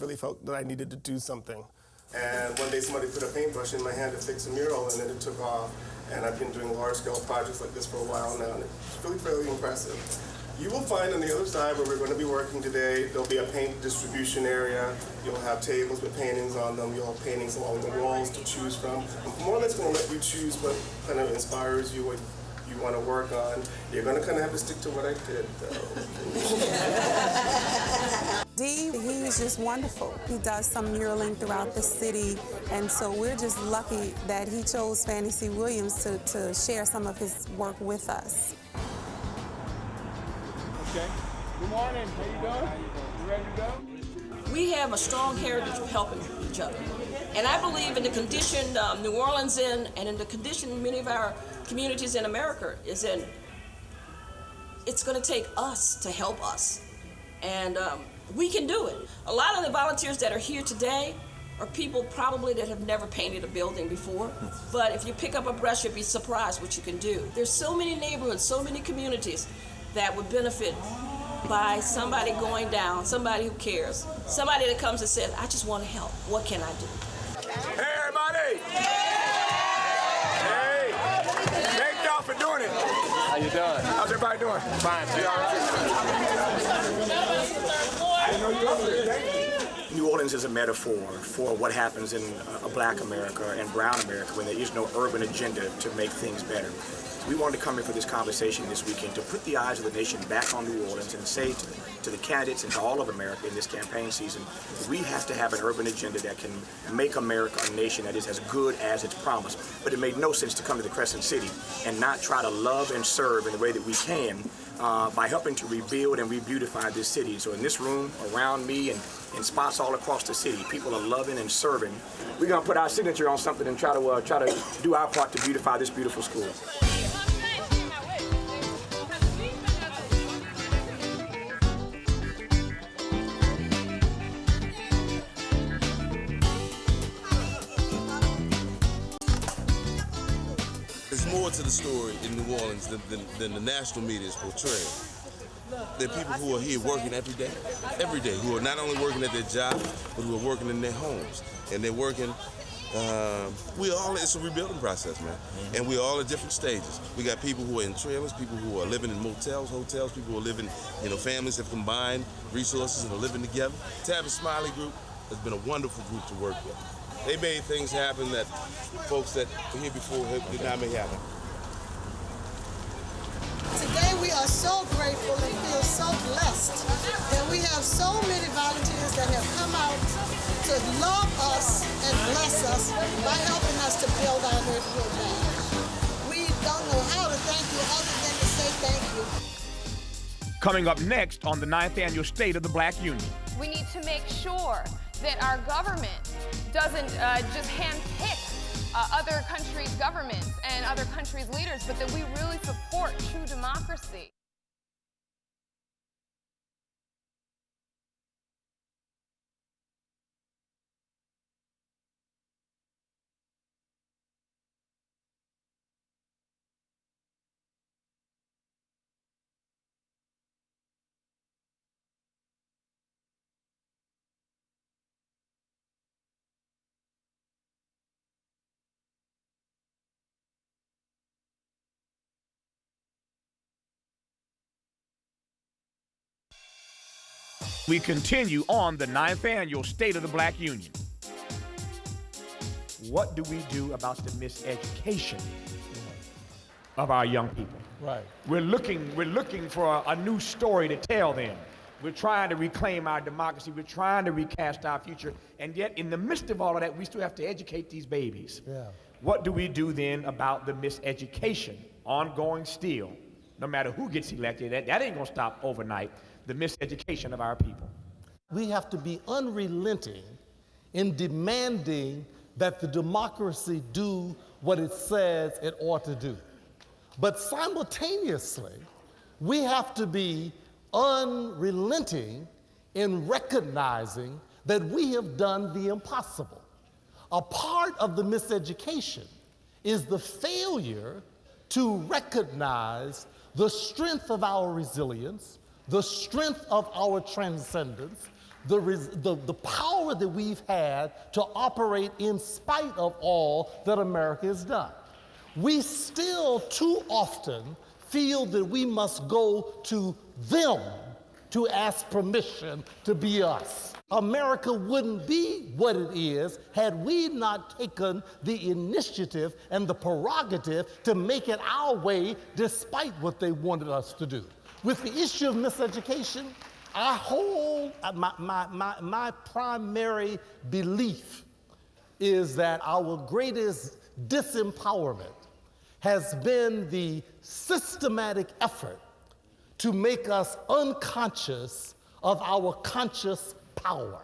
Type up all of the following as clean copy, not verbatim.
really felt that I needed to do something. And one day somebody put a paintbrush in my hand to fix a mural, and then it took off. And I've been doing large-scale projects like this for a while now, and it's really fairly impressive. You will find on the other side where we're going to be working today, there'll be a paint distribution area. You'll have tables with paintings on them. You'll have paintings along the walls to choose from. And more or less going to let you choose what kind of inspires you, what you want to work on. You're going to kind of have to stick to what I did, though. D, he's just wonderful. He does some muraling throughout the city, and so we're just lucky that he chose Fannie C. Williams to share some of his work with us. Okay. Good morning. How you doing? You ready to go? We have a strong heritage of helping each other. And I believe in the condition New Orleans in, and in the condition many of our communities in America is in. It's going to take us to help us. And we can do it. A lot of the volunteers that are here today are people probably that have never painted a building before. But if you pick up a brush, you'll be surprised what you can do. There's so many neighborhoods, so many communities that would benefit by somebody going down, somebody who cares, somebody that comes and says, I just want to help. What can I do? Hey, everybody! Hey! Thank y'all for doing it. How you doing? How's everybody doing? Fine. You all right? I know you're up there. Thank you. New Orleans is a metaphor for what happens in Black America and Brown America when there is no urban agenda to make things better. We wanted to come in for this conversation this weekend to put the eyes of the nation back on New Orleans and say to the candidates and to all of America in this campaign season, we have to have an urban agenda that can make America a nation that is as good as its promise. But it made no sense to come to the Crescent City and not try to love and serve in the way that we can by helping to rebuild and re-beautify this city. So in this room, around me, and in spots all across the city, people are loving and serving. We're gonna put our signature on something and try to do our part to beautify this beautiful school. There's more to the story in New Orleans than the national media is portraying. There are people who are here working every day, who are not only working at their job, but who are working in their homes. And they're working, it's a rebuilding process, man. And we're all at different stages. We got people who are in trailers, people who are living in motels, hotels, people who are living, families have combined resources and are living together. Tavis Smiley group has been a wonderful group to work with. They made things happen that folks that were here before did not make happen. Today we are so grateful and feel so blessed that we have so many volunteers that have come out to love us and bless us by helping us to build our neighborhood back. We don't know how to thank you other than to say thank you. Coming up next on the 9th Annual State of the Black Union. We need to make sure that our government doesn't just handpick other countries' governments and other countries' leaders, but that we really support true democracy. We continue on the 9th Annual State of the Black Union. What do we do about the miseducation of our young people? Right. We're looking for a new story to tell them. We're trying to reclaim our democracy. We're trying to recast our future. And yet, in the midst of all of that, we still have to educate these babies. Yeah. What do we do then about the miseducation, ongoing still, no matter who gets elected? That ain't gonna stop overnight. The miseducation of our people. We have to be unrelenting in demanding that the democracy do what it says it ought to do. But simultaneously, we have to be unrelenting in recognizing that we have done the impossible. A part of the miseducation is the failure to recognize the strength of our resilience, the strength of our transcendence, the power that we've had to operate in spite of all that America has done. We still too often feel that we must go to them to ask permission to be us. America wouldn't be what it is had we not taken the initiative and the prerogative to make it our way despite what they wanted us to do. With the issue of miseducation, my primary belief is that our greatest disempowerment has been the systematic effort to make us unconscious of our conscious power.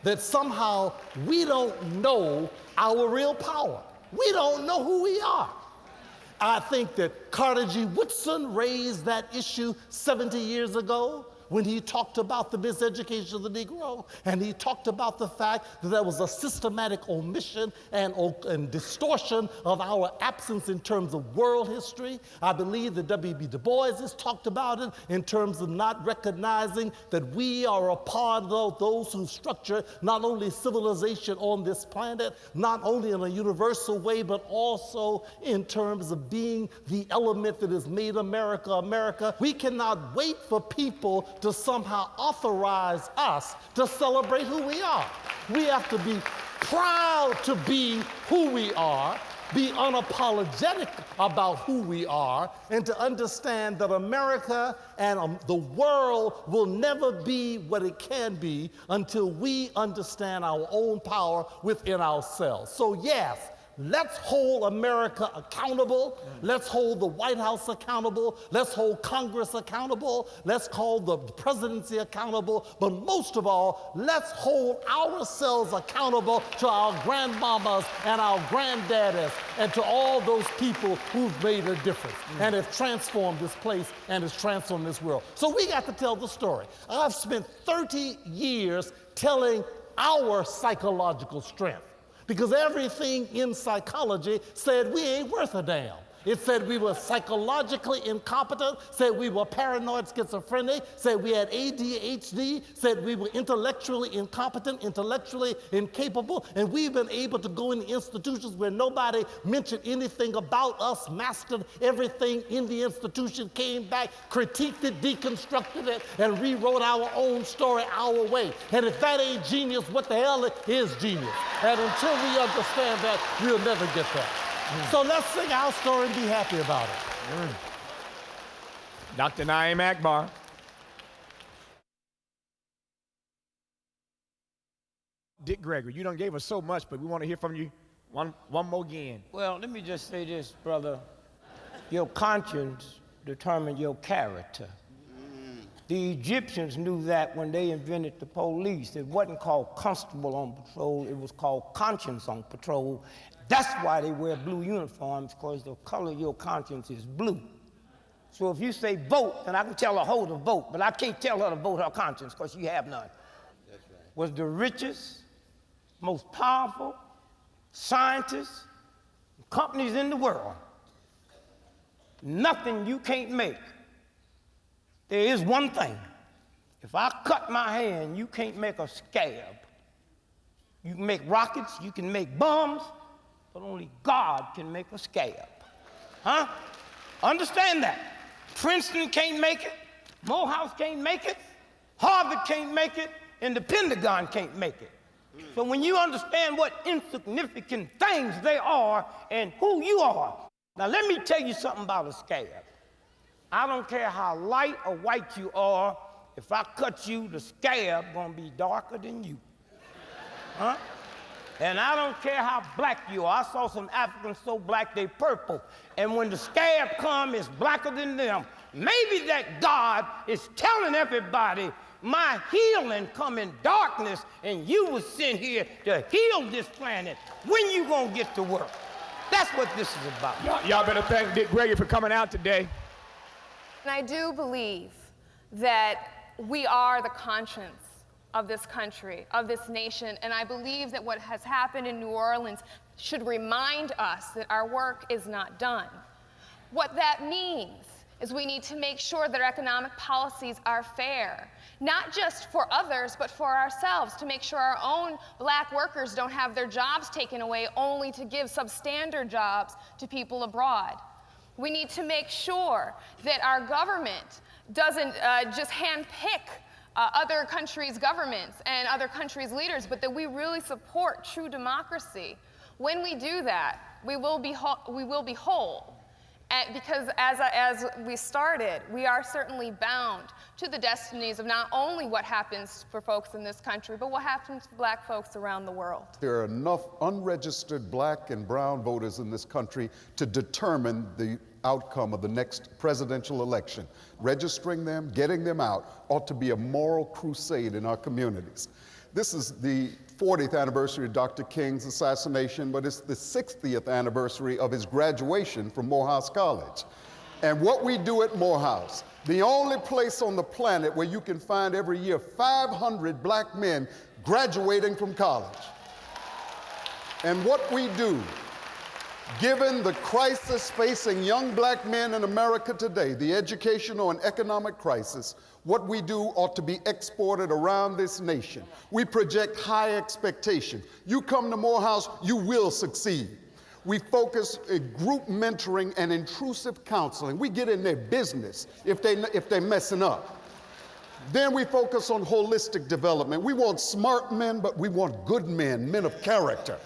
That somehow we don't know our real power. We don't know who we are. I think that Carter G. Woodson raised that issue 70 years ago when he talked about the miseducation of the Negro, and he talked about the fact that there was a systematic omission and distortion of our absence in terms of world history. I believe that W.B. Du Bois has talked about it in terms of not recognizing that we are a part of those who structure not only civilization on this planet, not only in a universal way, but also in terms of being the element that has made America America. We cannot wait for people to somehow authorize us to celebrate who we are. We have to be proud to be who we are, be unapologetic about who we are, and to understand that America and the world will never be what it can be until we understand our own power within ourselves. So yes, let's hold America accountable. Let's hold the White House accountable. Let's hold Congress accountable. Let's hold the presidency accountable. But most of all, let's hold ourselves accountable to our grandmamas and our granddaddies and to all those people who've made a difference and have transformed this place and has transformed this world. So we got to tell the story. I've spent 30 years telling our psychological strength, because everything in psychology said we ain't worth a damn. It said we were psychologically incompetent, said we were paranoid schizophrenic, said we had ADHD, said we were intellectually incompetent, intellectually incapable, and we've been able to go into institutions where nobody mentioned anything about us, mastered everything in the institution, came back, critiqued it, deconstructed it, and rewrote our own story our way. And if that ain't genius, what the hell is genius? And until we understand that, we'll never get that. So let's sing our story and be happy about it. Dr. Naeem Akbar. Dick Gregory, you done gave us so much, but we want to hear from you one more again. Well, let me just say this, brother. Your conscience determines your character. The Egyptians knew that when they invented the police. It wasn't called constable on patrol, it was called conscience on patrol. That's why they wear blue uniforms, because the color of your conscience is blue. So if you say vote, then I can tell a hoe to vote, but I can't tell her to vote her conscience, because she have none. That's right. Was the richest, most powerful scientists, companies in the world. Nothing you can't make. There is one thing. If I cut my hand, you can't make a scab. You can make rockets, you can make bombs, but only God can make a scab. Huh? Understand that. Princeton can't make it, Morehouse can't make it, Harvard can't make it, and the Pentagon can't make it. So when you understand what insignificant things they are and who you are. Now let me tell you something about a scab. I don't care how light or white you are, if I cut you, the scab gonna be darker than you. Huh? And I don't care how black you are. I saw some Africans so black they purple. And when the scab come, it's blacker than them. Maybe that God is telling everybody, my healing come in darkness, and you was sent here to heal this planet. When you gonna get to work? That's what this is about. Y'all better thank Dick Gregory for coming out today. And I do believe that we are the conscience of this country, of this nation, and I believe that what has happened in New Orleans should remind us that our work is not done. What that means is we need to make sure that our economic policies are fair, not just for others, but for ourselves, to make sure our own black workers don't have their jobs taken away only to give substandard jobs to people abroad. We need to make sure that our government doesn't just handpick other countries' governments and other countries' leaders, but that we really support true democracy. When we do that, we will be whole. Because as we started, we are certainly bound to the destinies of not only what happens for folks in this country, but what happens to black folks around the world. There are enough unregistered black and brown voters in this country to determine the outcome of the next presidential election. Registering them, getting them out, ought to be a moral crusade in our communities. This is the 40th anniversary of Dr. King's assassination, but it's the 60th anniversary of his graduation from Morehouse College. And what we do at Morehouse, the only place on the planet where you can find every year 500 black men graduating from college. And what we do, given the crisis facing young black men in America today, the educational and economic crisis, what we do ought to be exported around this nation. We project high expectations. You come to Morehouse, you will succeed. We focus group mentoring and intrusive counseling. We get in their business if they're messing up. Then we focus on holistic development. We want smart men, but we want good men, men of character.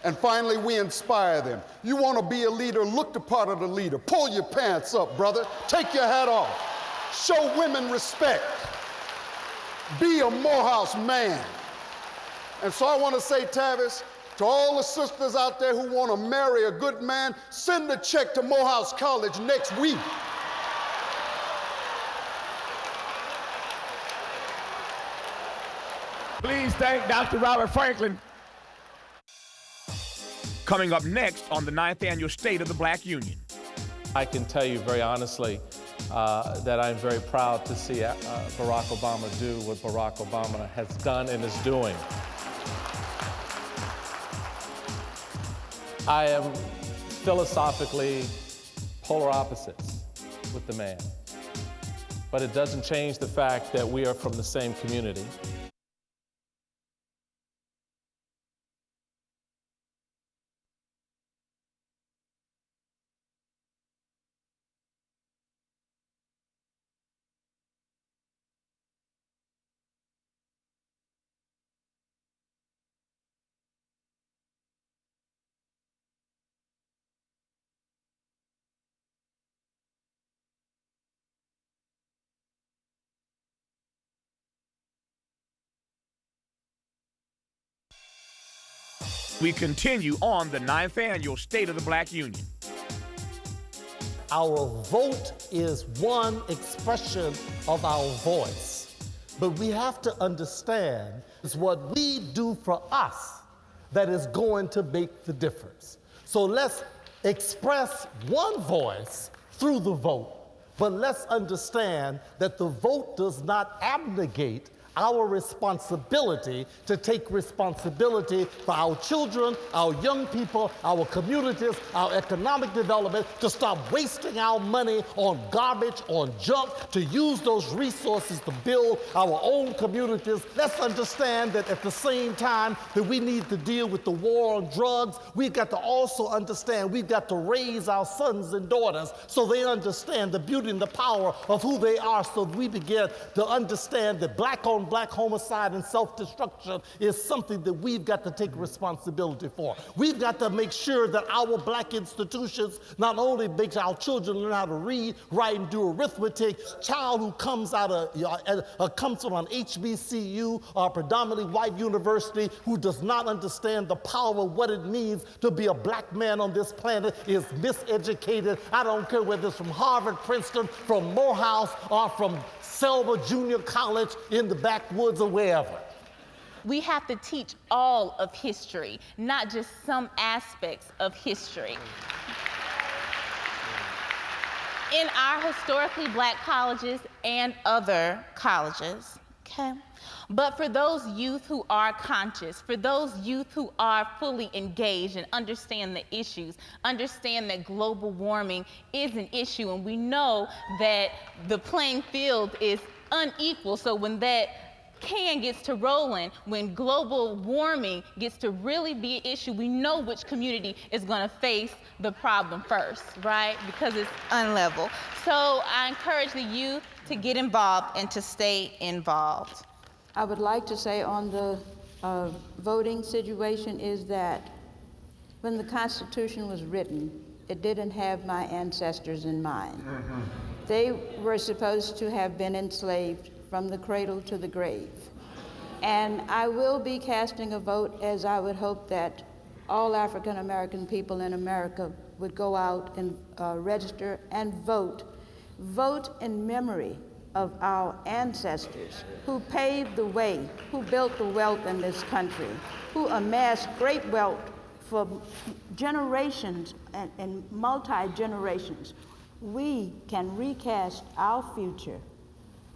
And finally, we inspire them. You want to be a leader, look the part of the leader. Pull your pants up, brother. Take your hat off. Show women respect. Be a Morehouse man. And so I want to say, Tavis, to all the sisters out there who want to marry a good man, send a check to Morehouse College next week. Please thank Dr. Robert Franklin. Coming up next on the 9th Annual State of the Black Union. I can tell you very honestly that I'm very proud to see Barack Obama do what Barack Obama has done and is doing. I am philosophically polar opposites with the man, but it doesn't change the fact that we are from the same community. We continue on the 9th Annual State of the Black Union. Our vote is one expression of our voice, but we have to understand it's what we do for us that is going to make the difference. So let's express one voice through the vote, but let's understand that the vote does not abnegate our responsibility to take responsibility for our children, our young people, our communities, our economic development, to stop wasting our money on garbage, on junk, to use those resources to build our own communities. Let's understand that at the same time that we need to deal with the war on drugs, we've got to also understand we've got to raise our sons and daughters so they understand the beauty and the power of who they are, so we begin to understand that black on black homicide and self-destruction is something that we've got to take responsibility for. We've got to make sure that our black institutions not only make our children learn how to read, write, and do arithmetic. Child who comes out of comes from an HBCU or a predominantly white university who does not understand the power of what it means to be a black man on this planet is miseducated. I don't care whether it's from Harvard, Princeton, from Morehouse, or from Selma Junior College in the backwoods or wherever. We have to teach all of history, not just some aspects of history. In our historically black colleges and other colleges, okay? But for those youth who are conscious, for those youth who are fully engaged and understand the issues, understand that global warming is an issue, and we know that the playing field is unequal. So when that can gets to rolling, when global warming gets to really be an issue, we know which community is going to face the problem first, right? Because it's unlevel. So I encourage the youth to get involved and to stay involved. I would like to say on the voting situation is that when the Constitution was written, it didn't have my ancestors in mind. They were supposed to have been enslaved from the cradle to the grave. And I will be casting a vote, as I would hope that all African American people in America would go out and register and vote. Vote in memory of our ancestors who paved the way, who built the wealth in this country, who amassed great wealth for generations and multi-generations. We can recast our future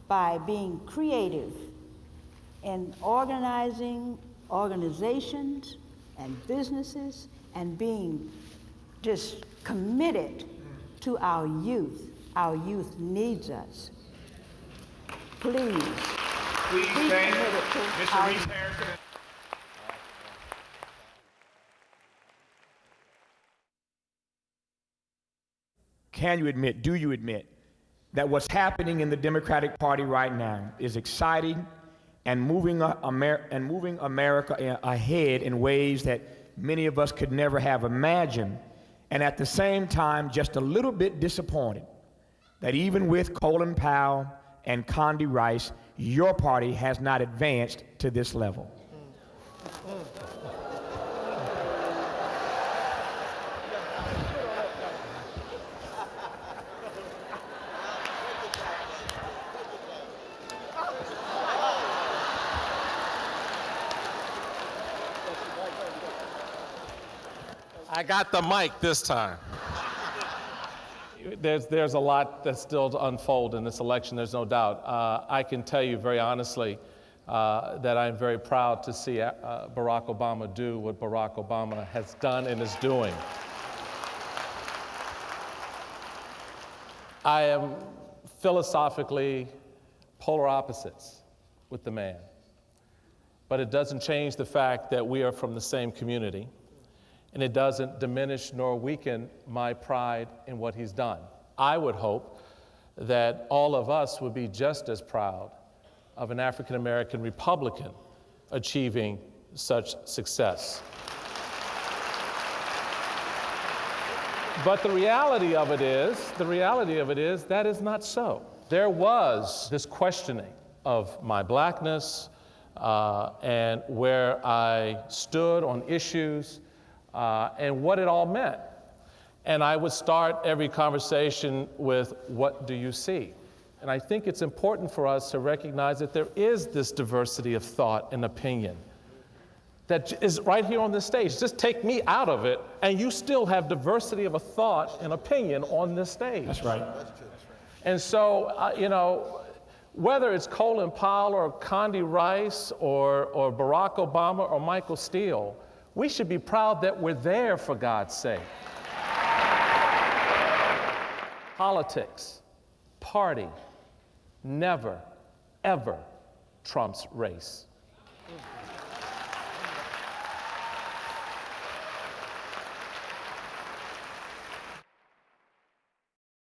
by being creative in organizing organizations and businesses and being just committed to our youth. Our youth needs us. Please be thank committed to Mr. our Reese Harrison. Can you admit, do you admit, that what's happening in the Democratic Party right now is exciting and moving America ahead in ways that many of us could never have imagined, and at the same time just a little bit disappointed that even with Colin Powell and Condi Rice, your party has not advanced to this level? I got the mic this time. There's a lot that's still to unfold in this election, there's no doubt. I can tell you very honestly that I'm very proud to see Barack Obama do what Barack Obama has done and is doing. I am philosophically polar opposites with the man, but it doesn't change the fact that we are from the same community. And it doesn't diminish nor weaken my pride in what he's done. I would hope that all of us would be just as proud of an African American Republican achieving such success. But the reality of it is that is not so. There was this questioning of my blackness and where I stood on issues and what it all meant. And I would start every conversation with, what do you see? And I think it's important for us to recognize that there is this diversity of thought and opinion that is right here on this stage. Just take me out of it, and you still have diversity of a thought and opinion on this stage. That's right. And so, you know, whether it's Colin Powell or Condi Rice or Barack Obama or Michael Steele, we should be proud that we're there, for God's sake. Politics, party, never, ever trumps race.